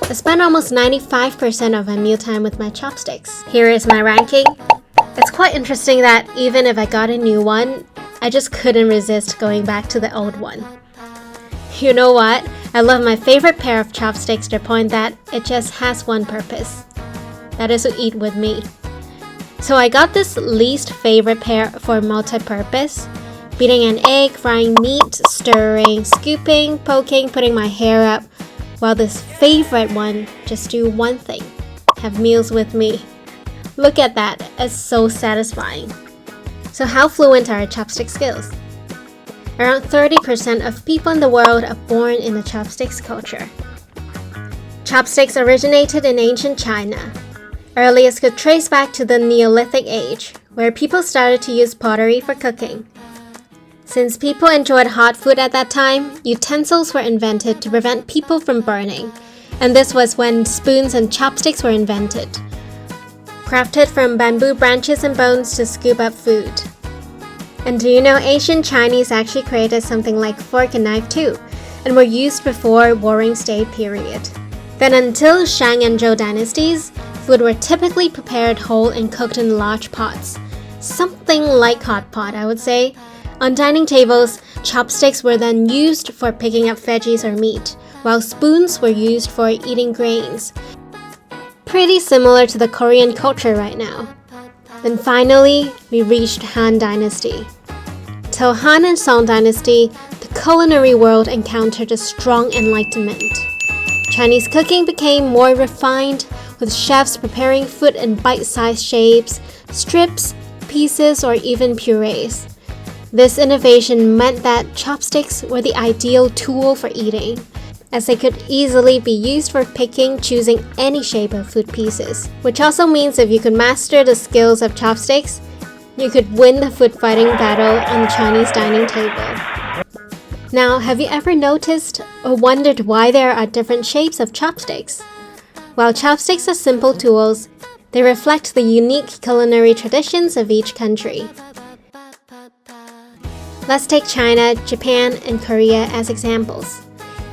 I spend almost 95% of my mealtime with my chopsticks. Here is my ranking. It's quite interesting that even if I got a new one, I just couldn't resist going back to the old one. You know what? I love my favorite pair of chopsticks to the point that it just has one purpose. That is to eat with me. So I got this least favorite pair for multi-purpose. Beating an egg, frying meat, stirring, scooping, poking, putting my hair up. While this favorite one just do one thing. Have meals with me. Look at that, it's so satisfying. So how fluent are our chopstick skills? Around 30% of people in the world are born in the chopsticks culture. Chopsticks originated in ancient China. Earliest could trace back to the Neolithic age, where people started to use pottery for cooking. Since people enjoyed hot food at that time, utensils were invented to prevent people from burning, and this was when spoons and chopsticks were invented. Crafted from bamboo branches and bones to scoop up food. And do you know ancient Chinese actually created something like fork and knife too, and were used before Warring States period. Then until Shang and Zhou dynasties, food were typically prepared whole and cooked in large pots. Something like hot pot, I would say. On dining tables, chopsticks were then used for picking up veggies or meat, while spoons were used for eating grains. Pretty similar to the Korean culture right now. Then finally, we reached Han Dynasty. Till Han and Song Dynasty, the culinary world encountered a strong enlightenment. Chinese cooking became more refined, with chefs preparing food in bite-sized shapes, strips, pieces, or even purees. This innovation meant that chopsticks were the ideal tool for eating, as they could easily be used for picking, choosing any shape of food pieces. Which also means if you could master the skills of chopsticks, you could win the food fighting battle on the Chinese dining table. Now, have you ever noticed or wondered why there are different shapes of chopsticks? While chopsticks are simple tools, they reflect the unique culinary traditions of each country. Let's take China, Japan, and Korea as examples.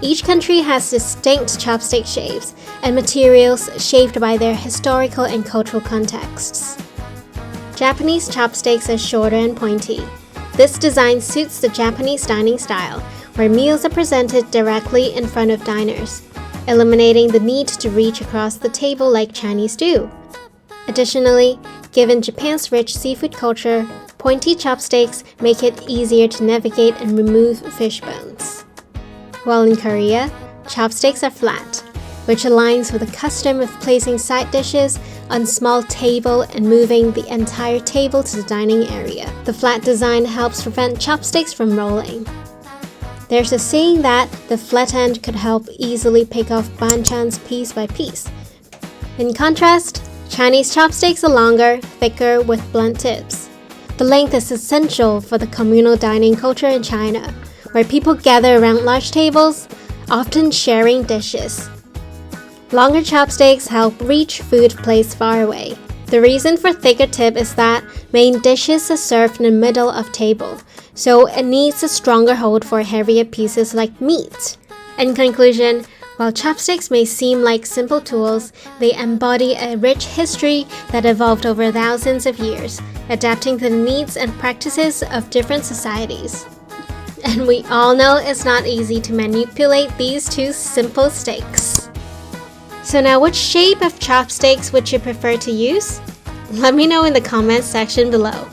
Each country has distinct chopstick shapes and materials shaped by their historical and cultural contexts. Japanese chopsticks are shorter and pointy. This design suits the Japanese dining style, where meals are presented directly in front of diners, eliminating the need to reach across the table like Chinese do. Additionally, given Japan's rich seafood culture, pointy chopsticks make it easier to navigate and remove fish bones. While in Korea, chopsticks are flat, which aligns with the custom of placing side dishes on a small table and moving the entire table to the dining area. The flat design helps prevent chopsticks from rolling. There's a saying that the flat end could help easily pick off banchans piece by piece. In contrast, Chinese chopsticks are longer, thicker, with blunt tips. The length is essential for the communal dining culture in China, where people gather around large tables, often sharing dishes. Longer chopsticks help reach food placed far away. The reason for thicker tip is that main dishes are served in the middle of table, so it needs a stronger hold for heavier pieces like meat. In conclusion, while chopsticks may seem like simple tools, they embody a rich history that evolved over thousands of years, adapting to the needs and practices of different societies. And we all know it's not easy to manipulate these two simple sticks. So now, which shape of chopsticks would you prefer to use? Let me know in the comments section below.